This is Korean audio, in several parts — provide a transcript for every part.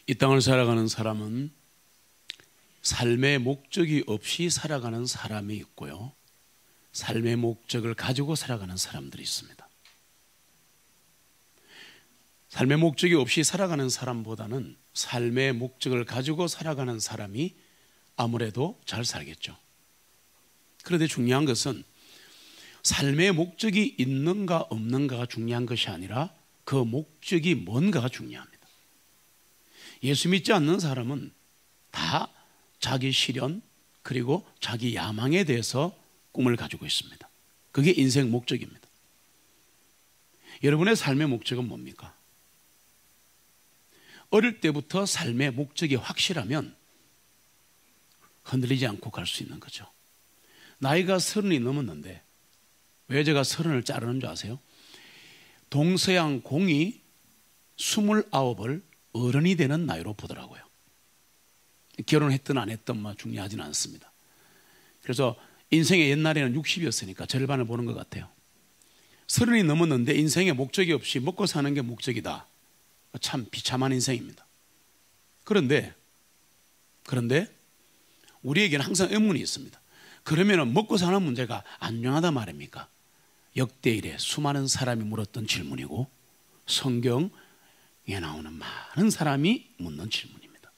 이 땅을 살아가는 사람은 삶의 목적이 없이 살아가는 사람이 있고요, 삶의 목적을 가지고 살아가는 사람들이 있습니다. 삶의 목적이 없이 살아가는 사람보다는 삶의 목적을 가지고 살아가는 사람이 아무래도 잘 살겠죠. 그런데 중요한 것은 삶의 목적이 있는가 없는가가 중요한 것이 아니라 그 목적이 뭔가가 중요합니다. 예수 믿지 않는 사람은 다 자기 실현 그리고 자기 야망에 대해서 꿈을 가지고 있습니다. 그게 인생 목적입니다. 여러분의 삶의 목적은 뭡니까? 어릴 때부터 삶의 목적이 확실하면 흔들리지 않고 갈 수 있는 거죠. 나이가 30이 넘었는데 왜 제가 30을 자르는 줄 아세요? 동서양 공이 29을 어른이 되는 나이로 보더라고요. 결혼했든 안 했든 중요하지는 않습니다. 그래서 인생의 옛날에는 60이었으니까 절반을 보는 것 같아요. 30이 넘었는데 인생의 목적이 없이 먹고 사는 게 목적이다. 참 비참한 인생입니다. 그런데 우리에게는 항상 의문이 있습니다. 그러면 먹고 사는 문제가 안녕하다 말입니까? 역대 이래 수많은 사람이 물었던 질문이고 성경에 나오는 많은 사람이 묻는 질문입니다.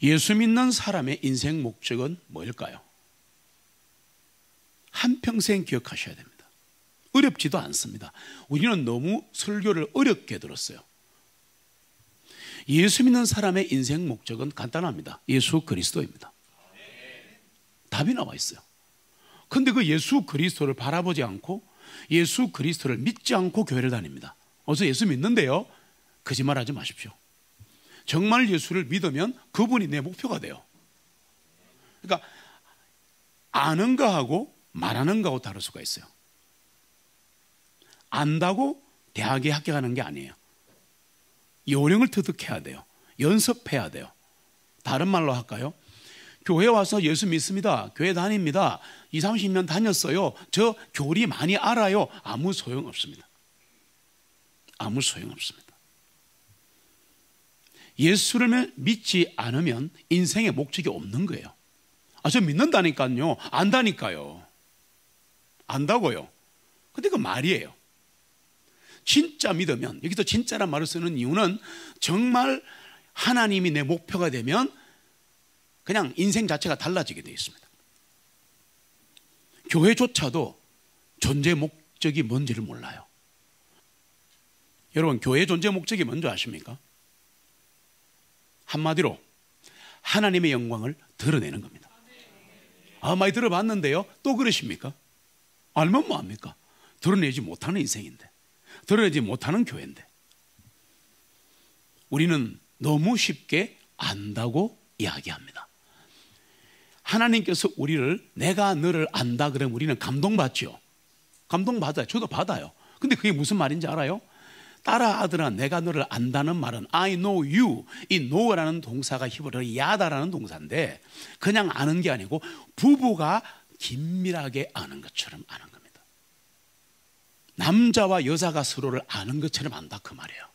예수 믿는 사람의 인생 목적은 뭐일까요? 한평생 기억하셔야 됩니다. 어렵지도 않습니다. 우리는 너무 설교를 어렵게 들었어요. 예수 믿는 사람의 인생 목적은 간단합니다. 예수 그리스도입니다. 답이 나와 있어요. 그런데 그 예수 그리스도를 바라보지 않고 예수 그리스도를 믿지 않고 교회를 다닙니다. 어서 예수 믿는데요? 거짓말하지 마십시오. 정말 예수를 믿으면 그분이 내 목표가 돼요. 그러니까 아는 거하고 말하는 거하고 다를 수가 있어요. 안다고 대학에 합격하는 게 아니에요. 요령을 터득해야 돼요. 연습해야 돼요. 다른 말로 할까요? 교회 와서 예수 믿습니다. 교회 다닙니다. 20, 30년 다녔어요. 저 교리 많이 알아요. 아무 소용없습니다. 아무 소용없습니다. 예수를 믿지 않으면 인생의 목적이 없는 거예요. 저 믿는다니까요. 안다니까요. 안다고요. 근데 그 말이에요. 진짜 믿으면, 여기서 진짜란 말을 쓰는 이유는 정말 하나님이 내 목표가 되면 그냥 인생 자체가 달라지게 되어 있습니다. 교회조차도 존재 목적이 뭔지를 몰라요. 여러분, 교회 존재 목적이 뭔지 아십니까? 한마디로 하나님의 영광을 드러내는 겁니다. 많이 들어봤는데요, 또 그러십니까? 알면 뭐합니까? 드러내지 못하는 인생인데, 드러내지 못하는 교회인데, 우리는 너무 쉽게 안다고 이야기합니다. 하나님께서 우리를 내가 너를 안다 그러면 우리는 감동받죠. 감동받아요. 저도 받아요. 근데 그게 무슨 말인지 알아요? 딸아 아들아 내가 너를 안다는 말은 I know you. 이 know라는 동사가 히브리어로 야다라는 동사인데 그냥 아는 게 아니고 부부가 긴밀하게 아는 것처럼 아는 겁니다. 남자와 여자가 서로를 아는 것처럼 안다 그 말이에요.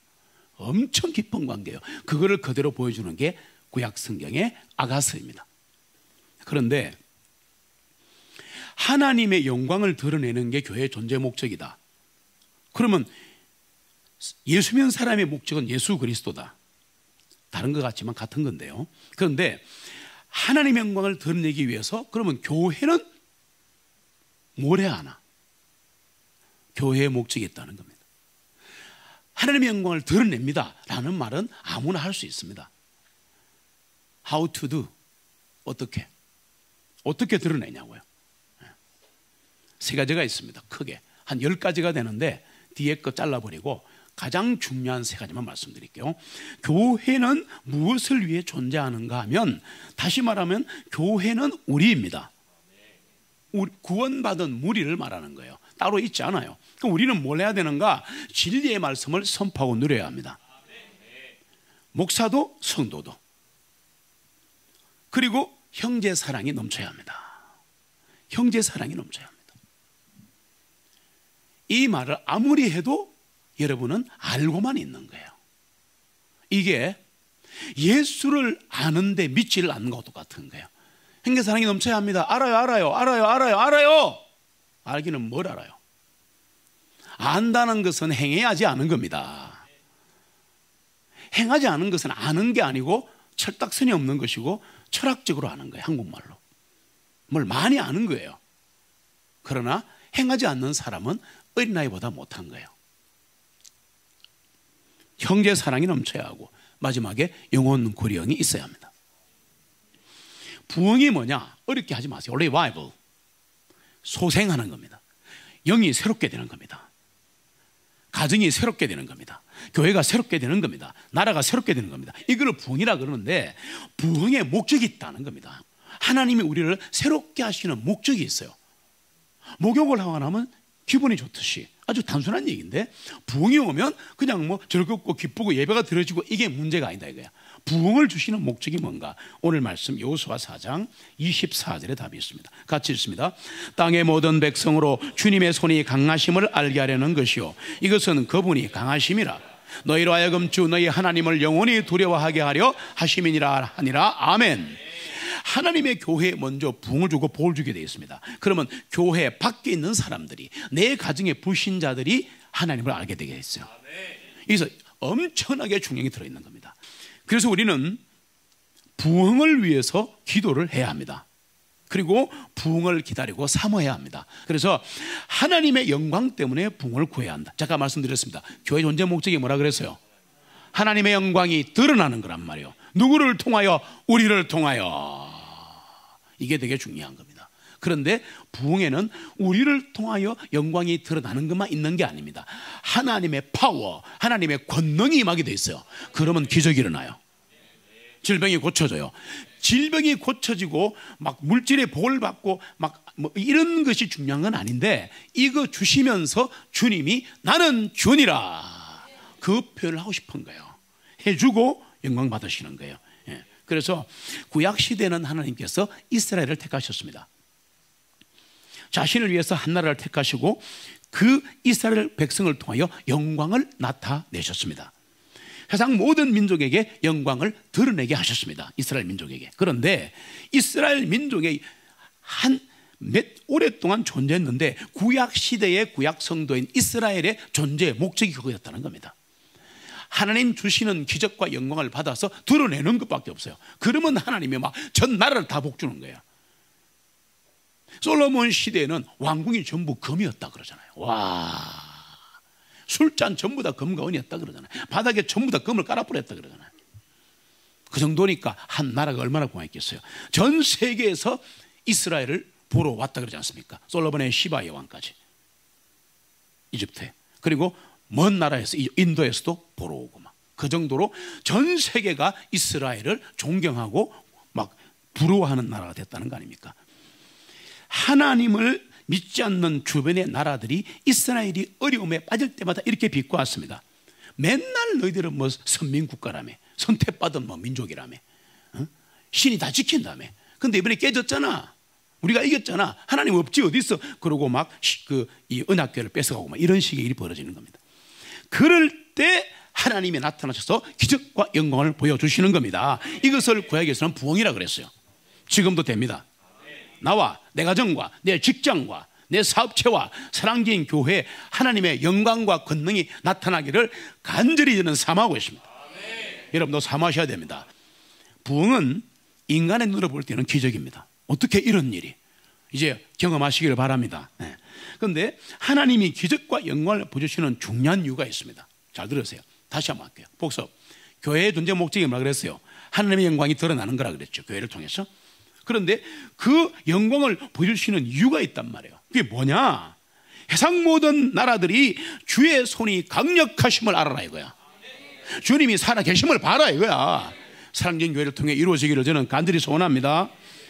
엄청 깊은 관계예요. 그거를 그대로 보여주는 게 구약 성경의 아가서입니다. 그런데 하나님의 영광을 드러내는 게 교회의 존재 목적이다. 그러면 예수 믿는 사람의 목적은 예수 그리스도다. 다른 것 같지만 같은 건데요. 그런데 하나님의 영광을 드러내기 위해서 그러면 교회는 뭘 해야 하나? 교회의 목적이 있다는 겁니다. 하나님의 영광을 드러냅니다 라는 말은 아무나 할 수 있습니다. How to do? 어떻게 드러내냐고요. 세 가지가 있습니다. 크게 한 10가지가 되는데 뒤에 거 잘라버리고 가장 중요한 세 가지만 말씀드릴게요. 교회는 무엇을 위해 존재하는가 하면, 다시 말하면 교회는 우리입니다. 구원받은 무리를 말하는 거예요. 따로 있지 않아요. 그럼 우리는 뭘 해야 되는가? 진리의 말씀을 선포하고 누려야 합니다. 목사도 성도도. 그리고 형제 사랑이 넘쳐야 합니다. 형제 사랑이 넘쳐야 합니다. 이 말을 아무리 해도 여러분은 알고만 있는 거예요. 이게 예수를 아는데 믿지를 않는 것과 똑같은 거예요. 행복사랑이 넘쳐야 합니다. 알아요. 알기는 뭘 알아요? 안다는 것은 행해야지 아는 겁니다. 행하지 않은 것은 아는 게 아니고 철딱선이 없는 것이고 철학적으로 아는 거예요. 한국말로 뭘 많이 아는 거예요. 그러나 행하지 않는 사람은 어린아이보다 못한 거예요. 형제사랑이 넘쳐야 하고 마지막에 영혼 고리형이 있어야 합니다. 부흥이 뭐냐? 어렵게 하지 마세요. Revival, 소생하는 겁니다. 영이 새롭게 되는 겁니다. 가정이 새롭게 되는 겁니다. 교회가 새롭게 되는 겁니다. 나라가 새롭게 되는 겁니다. 이걸 부흥이라 그러는데 부흥의 목적이 있다는 겁니다. 하나님이 우리를 새롭게 하시는 목적이 있어요. 목욕을 하고 나면 기분이 좋듯이 아주 단순한 얘기인데 부흥이 오면 그냥 뭐 즐겁고 기쁘고 예배가 드려지고 이게 문제가 아니다 이거야. 부흥을 주시는 목적이 뭔가? 오늘 말씀 여호수아 4장 24절에 답이 있습니다. 같이 읽습니다. 땅의 모든 백성으로 주님의 손이 강하심을 알게 하려는 것이요 이것은 그분이 강하심이라 너희로 하여금 주 너희 하나님을 영원히 두려워하게 하려 하심이니라 하니라. 아멘. 하나님의 교회에 먼저 부흥을 주고 복을 주게 되어 있습니다. 그러면 교회 밖에 있는 사람들이, 내 가정의 불신자들이 하나님을 알게 되게 했어요. 여기서 엄청나게 중요한 게 들어있는 겁니다. 그래서 우리는 부흥을 위해서 기도를 해야 합니다. 그리고 부흥을 기다리고 사모해야 합니다. 그래서 하나님의 영광 때문에 부흥을 구해야 한다. 잠깐 말씀드렸습니다. 교회 존재 목적이 뭐라 그랬어요? 하나님의 영광이 드러나는 거란 말이에요. 누구를 통하여? 우리를 통하여. 이게 되게 중요한 겁니다. 그런데 부흥에는 우리를 통하여 영광이 드러나는 것만 있는 게 아닙니다. 하나님의 파워, 하나님의 권능이 임하게 돼 있어요. 그러면 기적이 일어나요. 질병이 고쳐져요. 질병이 고쳐지고 막 물질의 복을 받고 막 뭐 이런 것이 중요한 건 아닌데, 이거 주시면서 주님이 나는 주니라 그 표현을 하고 싶은 거예요. 해주고 영광 받으시는 거예요. 그래서 구약 시대는 하나님께서 이스라엘을 택하셨습니다. 자신을 위해서 한 나라를 택하시고 그 이스라엘 백성을 통하여 영광을 나타내셨습니다. 세상 모든 민족에게 영광을 드러내게 하셨습니다. 이스라엘 민족에게. 그런데 이스라엘 민족이 몇 오랫동안 존재했는데 구약 시대의 구약 성도인 이스라엘의 존재의 목적이 그거였다는 겁니다. 하나님 주시는 기적과 영광을 받아서 드러내는 것밖에 없어요. 그러면 하나님이 막 전 나라를 다 복주는 거예요. 솔로몬 시대에는 왕궁이 전부 금이었다 그러잖아요. 와, 술잔 전부 다 금과 은이었다 그러잖아요. 바닥에 전부 다 금을 깔아버렸다 그러잖아요. 그 정도니까 한 나라가 얼마나 고마웠겠어요. 전 세계에서 이스라엘을 보러 왔다 그러지 않습니까? 솔로몬의 시바의 왕까지 이집트에, 그리고 먼 나라에서 인도에서도 보러 오고 막 그 정도로 전 세계가 이스라엘을 존경하고 막 부러워하는 나라가 됐다는 거 아닙니까? 하나님을 믿지 않는 주변의 나라들이 이스라엘이 어려움에 빠질 때마다 이렇게 비꼬았습니다. 맨날 너희들은 뭐 선민국가라며, 선택받은 뭐 민족이라며, 신이 다 지킨다며. 근데 이번에 깨졌잖아. 우리가 이겼잖아. 하나님 없지 어디 있어? 그러고 막 이 은하교회를 뺏어가고 막 이런 식의 일이 벌어지는 겁니다. 그럴 때 하나님이 나타나셔서 기적과 영광을 보여주시는 겁니다. 이것을 구약에서는 부흥이라 그랬어요. 지금도 됩니다. 나와 내 가정과 내 직장과 내 사업체와 사랑기인 교회에 하나님의 영광과 권능이 나타나기를 간절히 저는 사모하고 있습니다. 여러분도 사모하셔야 됩니다. 부흥은 인간의 눈으로 볼 때는 기적입니다. 어떻게 이런 일이, 이제 경험하시기를 바랍니다. 그런데 하나님이 기적과 영광을 보여주시는 중요한 이유가 있습니다. 잘 들으세요. 다시 한번 할게요. 복습. 교회의 존재 목적이 뭐라 그랬어요? 하나님의 영광이 드러나는 거라 그랬죠. 교회를 통해서. 그런데 그 영광을 보여주시는 이유가 있단 말이에요. 그게 뭐냐? 세상 모든 나라들이 주의 손이 강력하심을 알아라 이거야. 주님이 살아계심을 봐라 이거야. 사랑진 교회를 통해 이루어지기를 저는 간절히 소원합니다.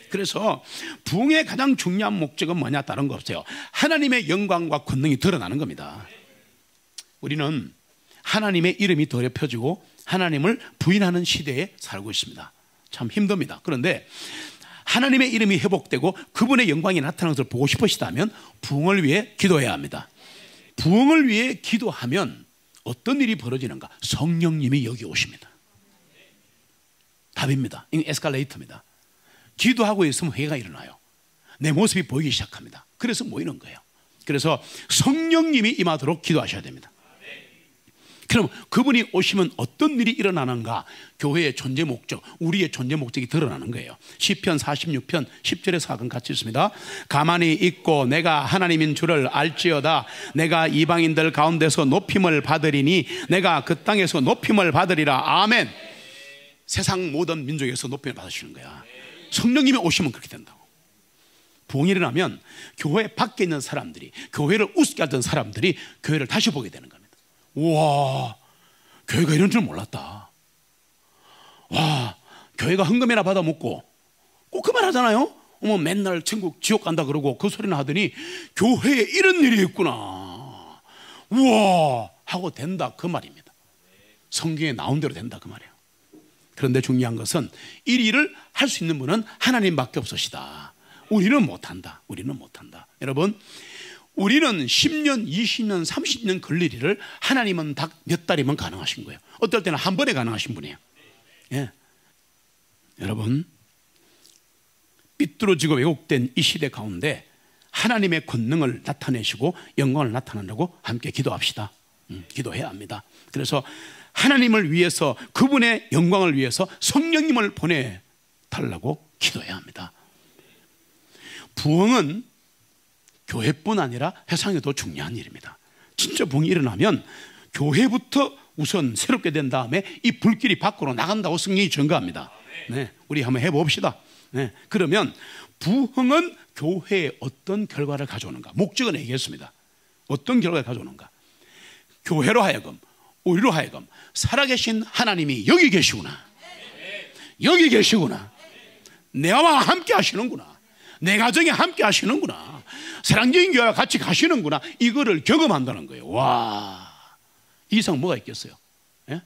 그래서 부흥의 가장 중요한 목적은 뭐냐? 다른 거 없어요. 하나님의 영광과 권능이 드러나는 겁니다. 우리는 하나님의 이름이 더럽혀지고 하나님을 부인하는 시대에 살고 있습니다. 참 힘듭니다. 그런데 하나님의 이름이 회복되고 그분의 영광이 나타나는 것을 보고 싶으시다면 부흥을 위해 기도해야 합니다. 부흥을 위해 기도하면 어떤 일이 벌어지는가? 성령님이 여기 오십니다. 답입니다. 이건 에스컬레이터입니다. 기도하고 있으면 회개가 일어나요. 내 모습이 보이기 시작합니다. 그래서 모이는 거예요. 그래서 성령님이 임하도록 기도하셔야 됩니다. 그럼 그분이 오시면 어떤 일이 일어나는가? 교회의 존재 목적, 우리의 존재 목적이 드러나는 거예요. 시편 46편 10절에서 4건 같이 있습니다. 가만히 있고 내가 하나님인 줄을 알지어다. 내가 이방인들 가운데서 높임을 받으리니 내가 그 땅에서 높임을 받으리라. 아멘. 세상 모든 민족에서 높임을 받으시는 거야. 성령님이 오시면 그렇게 된다고. 부흥이 일어나면 교회 밖에 있는 사람들이, 교회를 우습게 하던 사람들이 교회를 다시 보게 되는 겁니다. 우와, 교회가 이런 줄 몰랐다. 와, 교회가 헌금이나 받아 먹고 꼭 그 말 하잖아요. 어머, 맨날 천국 지옥 간다 그러고 그 소리나 하더니 교회에 이런 일이 있구나. 우와 하고 된다, 그 말입니다. 성경에 나온 대로 된다, 그 말이에요. 그런데 중요한 것은 이 일을 할 수 있는 분은 하나님밖에 없으시다. 우리는 못한다. 우리는 못한다. 여러분, 우리는 10년, 20년, 30년 걸릴 일을 하나님은 딱 몇 달이면 가능하신 거예요. 어떨 때는 한 번에 가능하신 분이에요. 예. 여러분, 삐뚤어지고 왜곡된 이 시대 가운데 하나님의 권능을 나타내시고 영광을 나타내려고 함께 기도합시다. 기도해야 합니다. 그래서 하나님을 위해서, 그분의 영광을 위해서 성령님을 보내달라고 기도해야 합니다. 부흥은 교회뿐 아니라 세상에도 중요한 일입니다. 진짜 부흥이 일어나면 교회부터 우선 새롭게 된 다음에 이 불길이 밖으로 나간다고 성경이 증거합니다. 네, 우리 한번 해봅시다. 네, 그러면 부흥은 교회에 어떤 결과를 가져오는가? 목적은 얘기했습니다. 어떤 결과를 가져오는가? 교회로 하여금, 우리로 하여금 살아계신 하나님이 여기 계시구나. 여기 계시구나. 내와 함께 하시는구나. 내 가정에 함께 하시는구나. 사랑적인 교회와 같이 가시는구나. 이거를 경험한다는 거예요. 와, 이 이상 뭐가 있겠어요? 예?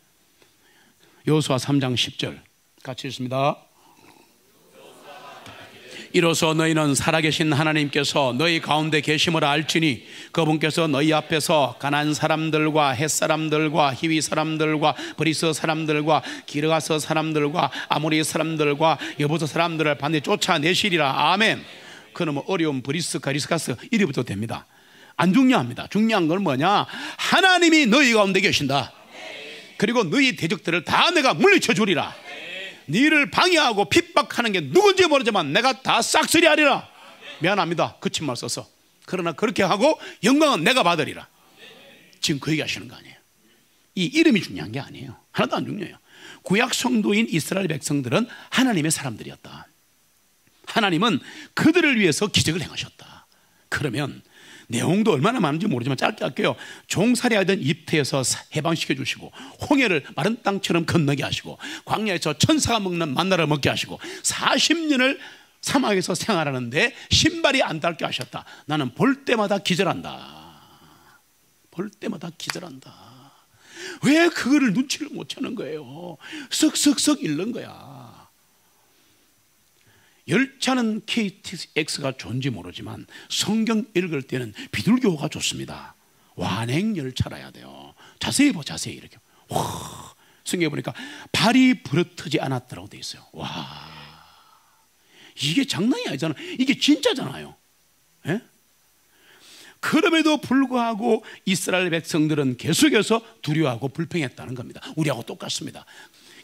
여호수아 3장 10절 같이 읽습니다. 이로써 너희는 살아계신 하나님께서 너희 가운데 계심을 알지니 그분께서 너희 앞에서 가나안 사람들과 헷 사람들과 히위 사람들과 브리스 사람들과 기르가스 사람들과 아모리 사람들과 여부스 사람들을 반드시 쫓아내시리라. 아멘. 그러면 어려운 브리스, 가리스가스 이리부터 됩니다. 안 중요합니다. 중요한 건 뭐냐? 하나님이 너희 가운데 계신다. 그리고 너희 대적들을 다 내가 물리쳐 주리라. 너희를 방해하고 핍박하는 게 누군지 모르지만 내가 다 싹쓸이 하리라. 미안합니다, 그친 말 써서. 그러나 그렇게 하고 영광은 내가 받으리라. 지금 그 얘기 하시는 거 아니에요. 이 이름이 중요한 게 아니에요. 하나도 안 중요해요. 구약 성도인 이스라엘 백성들은 하나님의 사람들이었다. 하나님은 그들을 위해서 기적을 행하셨다. 그러면 내용도 얼마나 많은지 모르지만 짧게 할게요. 종살이하던 이집트에서 해방시켜 주시고, 홍해를 마른 땅처럼 건너게 하시고, 광야에서 천사가 먹는 만나를 먹게 하시고, 40년을 사막에서 생활하는데 신발이 안 닳게 하셨다. 나는 볼 때마다 기절한다. 볼 때마다 기절한다. 왜 그거를 눈치를 못 채는 거예요? 쓱쓱쓱 잃는 거야. 열차는 KTX가 좋은지 모르지만 성경 읽을 때는 비둘기호가 좋습니다. 완행열차라야 돼요. 자세히 보, 자세히 이렇게. 와, 성경에 보니까 발이 부러뜨지 않았더라고 돼 있어요. 와, 이게 장난이 아니잖아. 이게 진짜잖아요. 예? 그럼에도 불구하고 이스라엘 백성들은 계속해서 두려워하고 불평했다는 겁니다. 우리하고 똑같습니다.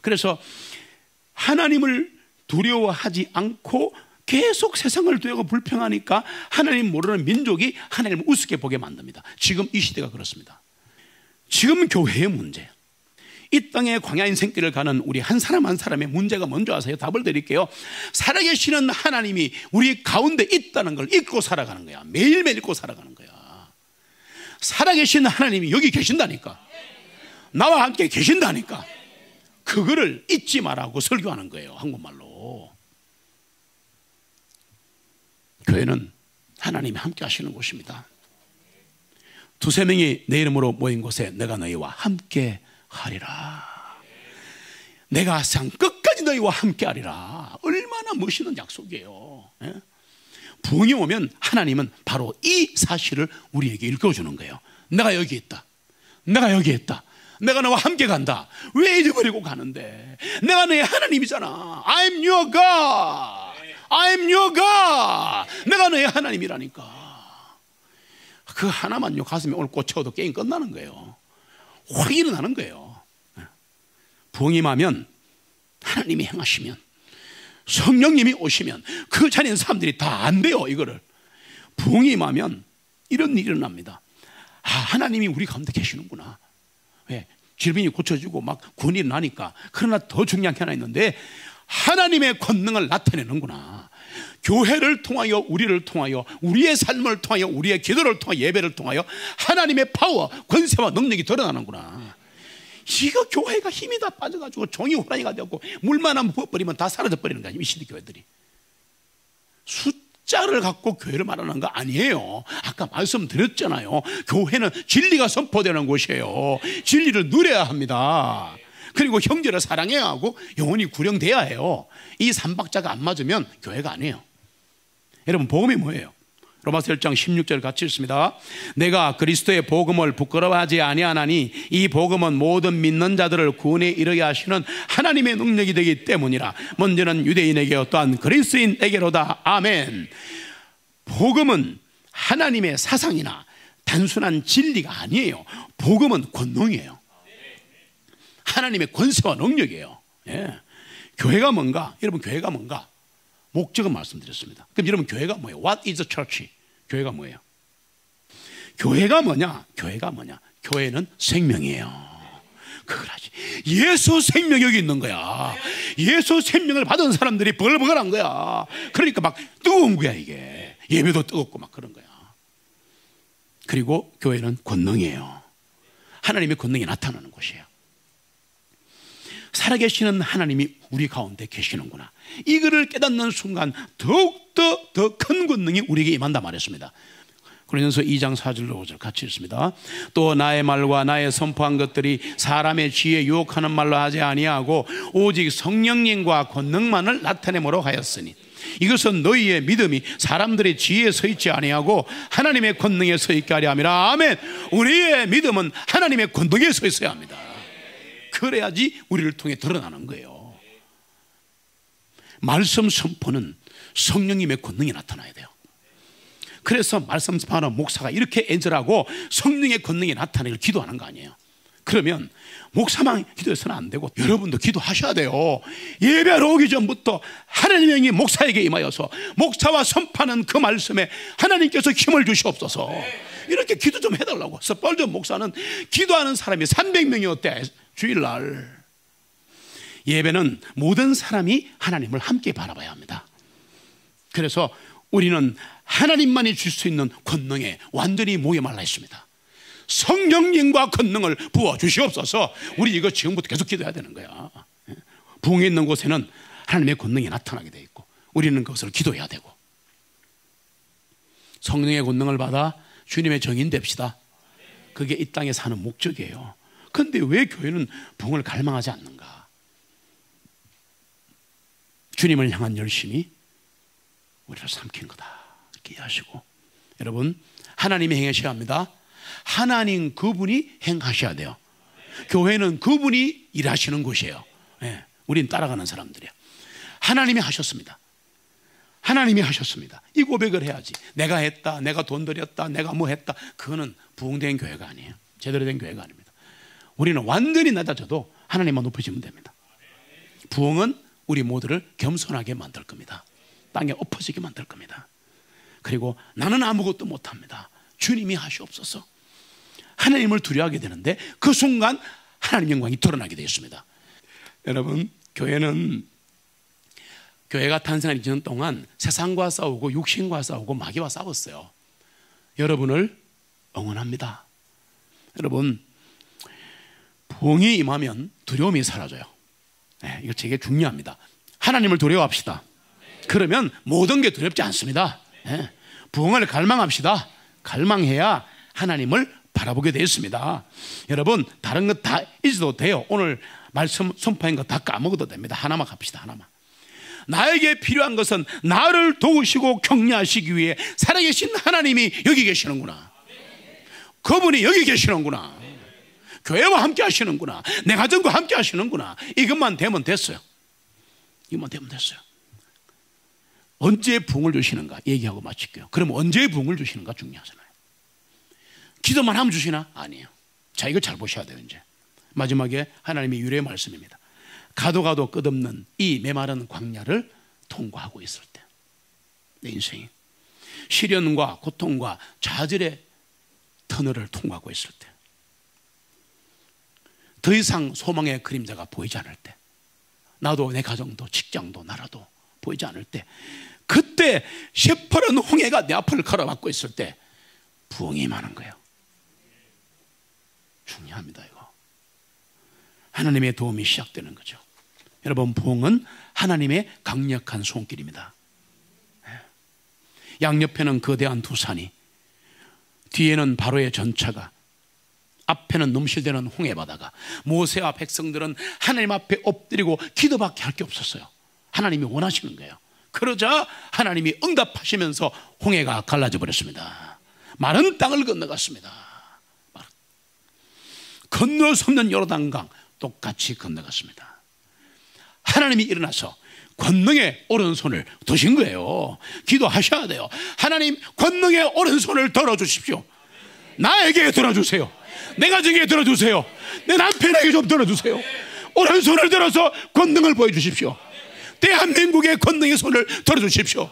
그래서 하나님을 두려워하지 않고 계속 세상을 두려워하고 불평하니까 하나님 모르는 민족이 하나님을 우습게 보게 만듭니다. 지금 이 시대가 그렇습니다. 지금 교회의 문제, 이 땅의 광야 인생길을 가는 우리 한 사람 한 사람의 문제가 뭔지 아세요? 답을 드릴게요. 살아계시는 하나님이 우리 가운데 있다는 걸 잊고 살아가는 거야. 매일매일 잊고 살아가는 거야. 살아계신 하나님이 여기 계신다니까. 나와 함께 계신다니까. 그거를 잊지 말라고 설교하는 거예요. 한국말로. 교회는 하나님이 함께 하시는 곳입니다. 두세 명이 내 이름으로 모인 곳에 내가 너희와 함께 하리라. 내가 상 끝까지 너희와 함께 하리라. 얼마나 멋있는 약속이에요. 예? 부흥이 오면 하나님은 바로 이 사실을 우리에게 일깨워주는 거예요. 내가 여기 있다. 내가 여기 있다. 내가 너와 함께 간다. 왜 잊어버리고 가는데? 내가 너의 하나님이잖아. I'm your God. I'm your God. 내가 너의 하나님이라니까. 그 하나만요 가슴에 오늘 꽂혀도 게임 끝나는 거예요. 확 일어나는 거예요. 부흥임하면 하나님이 행하시면, 성령님이 오시면 그 자리에 있는 사람들이 다 안 돼요. 이거를 부흥임하면 이런 일이 일어납니다. 아, 하나님이 우리 가운데 계시는구나. 왜? 질병이 고쳐지고 막 구원이 나니까. 그러나 더 중요한 게 하나 있는데, 하나님의 권능을 나타내는구나. 교회를 통하여, 우리를 통하여, 우리의 삶을 통하여, 우리의 기도를 통하여, 예배를 통하여 하나님의 파워, 권세와 능력이 드러나는구나. 이거 교회가 힘이 다 빠져가지고 종이 호랑이가 되었고 물만 한 부어버리면 다 사라져 버리는 거야, 이 시대 교회들이. 숫자를 갖고 교회를 말하는 거 아니에요. 아까 말씀드렸잖아요. 교회는 진리가 선포되는 곳이에요. 진리를 누려야 합니다. 그리고 형제를 사랑해야 하고 영혼이 구령돼야 해요. 이 3박자가 안 맞으면 교회가 아니에요. 여러분, 복음이 뭐예요? 로마서 1장 16절 같이 읽습니다. 내가 그리스도의 복음을 부끄러워하지 아니하나니 이 복음은 모든 믿는 자들을 구원에 이르게 하시는 하나님의 능력이 되기 때문이라. 먼저는 유대인에게 또한 그리스도인에게로다. 아멘. 복음은 하나님의 사상이나 단순한 진리가 아니에요. 복음은 권능이에요. 하나님의 권세와 능력이에요. 예. 교회가 뭔가? 여러분, 교회가 뭔가? 목적은 말씀드렸습니다. 그럼 여러분, 교회가 뭐예요? What is the church? 교회가 뭐예요? 교회가 뭐냐? 교회가 뭐냐? 교회는 생명이에요. 그거라지. 예수 생명이 여기 있는 거야. 예수 생명을 받은 사람들이 버글버글한 거야. 그러니까 막 뜨거운 거야, 이게. 예배도 뜨겁고 막 그런 거야. 그리고 교회는 권능이에요. 하나님의 권능이 나타나는 곳이에요. 살아계시는 하나님이 우리 가운데 계시는구나. 이거를 깨닫는 순간 더욱더 더 큰 권능이 우리에게 임한다 말했습니다. 그러면서 2장 4절로 5절 같이 읽습니다. 또 나의 말과 나의 선포한 것들이 사람의 지혜에 유혹하는 말로 하지 아니하고 오직 성령님과 권능만을 나타내므로 하였으니 이것은 너희의 믿음이 사람들의 지혜에 서 있지 아니하고 하나님의 권능에 서 있게 하려 함이라. 아멘. 우리의 믿음은 하나님의 권능에 서 있어야 합니다. 그래야지 우리를 통해 드러나는 거예요. 말씀 선포는 성령님의 권능이 나타나야 돼요. 그래서 말씀 선포하는 목사가 이렇게 애절하고 성령의 권능이 나타나기를 기도하는 거 아니에요. 그러면 목사만 기도해서는 안 되고 여러분도 기도하셔야 돼요. 예배하러 오기 전부터 하나님의 영이 목사에게 임하여서 목사와 선포하는 그 말씀에 하나님께서 힘을 주시옵소서. 이렇게 기도 좀 해달라고. 스펄전 목사는 기도하는 사람이 300명이었대. 주일날. 예배는 모든 사람이 하나님을 함께 바라봐야 합니다. 그래서 우리는 하나님만이 줄 수 있는 권능에 완전히 모여말라 있습니다. 성령님과 권능을 부어주시옵소서. 우리 이거 지금부터 계속 기도해야 되는 거야. 부흥에 있는 곳에는 하나님의 권능이 나타나게 돼 있고 우리는 그것을 기도해야 되고, 성령의 권능을 받아 주님의 정인 됩시다. 그게 이 땅에 사는 목적이에요. 그런데 왜 교회는 부흥을 갈망하지 않는가? 주님을 향한 열심이 우리를 삼킨 거다, 이렇게 이해하시고, 여러분, 하나님이 행하셔야 합니다. 하나님 그분이 행하셔야 돼요. 교회는 그분이 일하시는 곳이에요. 예, 우린 따라가는 사람들이에요. 하나님이 하셨습니다. 하나님이 하셨습니다. 이 고백을 해야지. 내가 했다, 내가 돈 들였다, 내가 뭐 했다. 그거는 부흥된 교회가 아니에요. 제대로 된 교회가 아닙니다. 우리는 완전히 낮아져도 하나님만 높여지면 됩니다. 부흥은 우리 모두를 겸손하게 만들 겁니다. 땅에 엎어지게 만들 겁니다. 그리고 나는 아무것도 못합니다. 주님이 하시옵소서. 하나님을 두려워하게 되는데 그 순간 하나님 영광이 드러나게 되어 있습니다. 여러분, 교회가 탄생한 2년 동안 세상과 싸우고 육신과 싸우고 마귀와 싸웠어요. 여러분을 응원합니다. 여러분, 부흥이 임하면 두려움이 사라져요. 네, 이거 되게 중요합니다. 하나님을 두려워합시다. 그러면 모든 게 두렵지 않습니다. 네, 부흥을 갈망합시다. 갈망해야 하나님을 바라보게 되었습니다. 여러분, 다른 것 다 잊어도 돼요. 오늘 말씀 선포한 거 다 까먹어도 됩니다. 하나만 갑시다. 하나만. 나에게 필요한 것은 나를 도우시고 격려하시기 위해 살아계신 하나님이 여기 계시는구나. 그분이 여기 계시는구나. 교회와 함께 하시는구나, 내 가정과 함께 하시는구나, 이것만 되면 됐어요. 이것만 되면 됐어요. 언제 부흥을 주시는가 얘기하고 마칠게요. 그럼 언제 부흥을 주시는가 중요하잖아요. 기도만 하면 주시나? 아니에요. 자, 이걸 잘 보셔야 돼요. 이제 마지막에 하나님의 유래의 말씀입니다. 가도 가도 끝없는 이 메마른 광야를 통과하고 있을 때, 내 인생이 시련과 고통과 좌절의 터널을 통과하고 있을 때, 더 이상 소망의 그림자가 보이지 않을 때, 나도 내 가정도 직장도 나라도 보이지 않을 때, 그때 새파란 홍해가 내 앞을 가로막고 있을 때 부흥이 임하는 거예요. 중요합니다. 이거 하나님의 도움이 시작되는 거죠. 여러분, 부흥은 하나님의 강력한 손길입니다. 양옆에는 거대한 두 산이, 뒤에는 바로의 전차가, 앞에는 넘실대는 홍해바다가, 모세와 백성들은 하나님 앞에 엎드리고 기도밖에 할 게 없었어요. 하나님이 원하시는 거예요. 그러자 하나님이 응답하시면서 홍해가 갈라져 버렸습니다. 마른 땅을 건너갔습니다. 건너서는 요르단강 똑같이 건너갔습니다. 하나님이 일어나서 권능의 오른손을 드신 거예요. 기도하셔야 돼요. 하나님, 권능의 오른손을 들어주십시오. 나에게 들어주세요. 내 가정에 들어주세요. 내 남편에게 좀 들어주세요. 오른손을 들어서 권능을 보여주십시오. 대한민국의 권능의 손을 들어주십시오.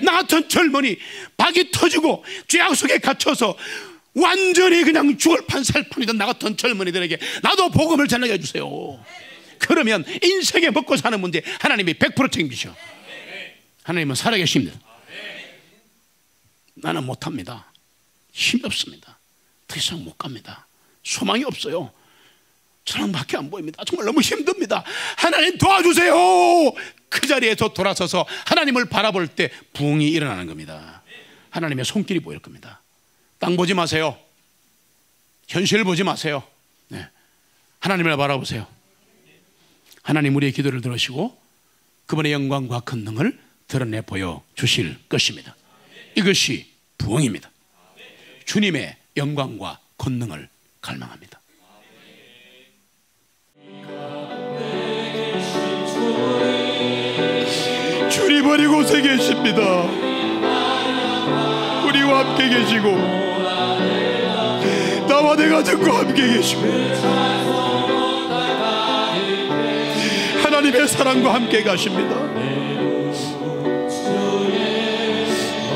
나 같은 젊은이 박이 터지고 죄악 속에 갇혀서 완전히 그냥 죽을 판살판이던 나 같은 젊은이들에게 나도 복음을 전하게 해주세요. 그러면 인생에 먹고 사는 문제 하나님이 100% 책임지셔. 하나님은 살아계십니다. 나는 못합니다. 힘이 없습니다. 더 이상 못 갑니다. 소망이 없어요. 저랑밖에 안 보입니다. 정말 너무 힘듭니다. 하나님 도와주세요. 그 자리에서 돌아서서 하나님을 바라볼 때 부흥이 일어나는 겁니다. 하나님의 손길이 보일 겁니다. 땅 보지 마세요. 현실 보지 마세요. 네. 하나님을 바라보세요. 하나님 우리의 기도를 들으시고 그분의 영광과 권능을 드러내 보여주실 것입니다. 이것이 부흥입니다. 주님의 영광과 권능을 갈망합니다. 주님 이곳에 계십니다. 우리와 함께 계시고 나와 내 가정과 함께 계시고 하나님의 사랑과 함께 가십니다.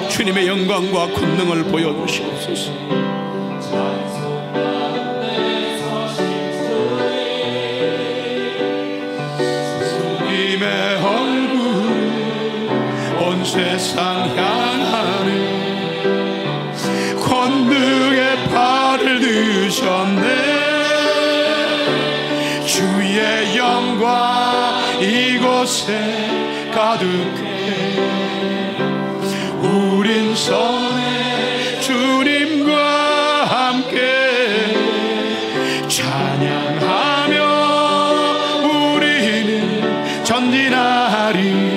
주님의 영광과 권능을 보여주시옵소서. 주님의 얼굴 온 세상 향하는 권능의 발을 드셨네. 주의 영광 이곳에 가득해. 우린 선해 주님과 함께 찬양하며 우리는 전진하리.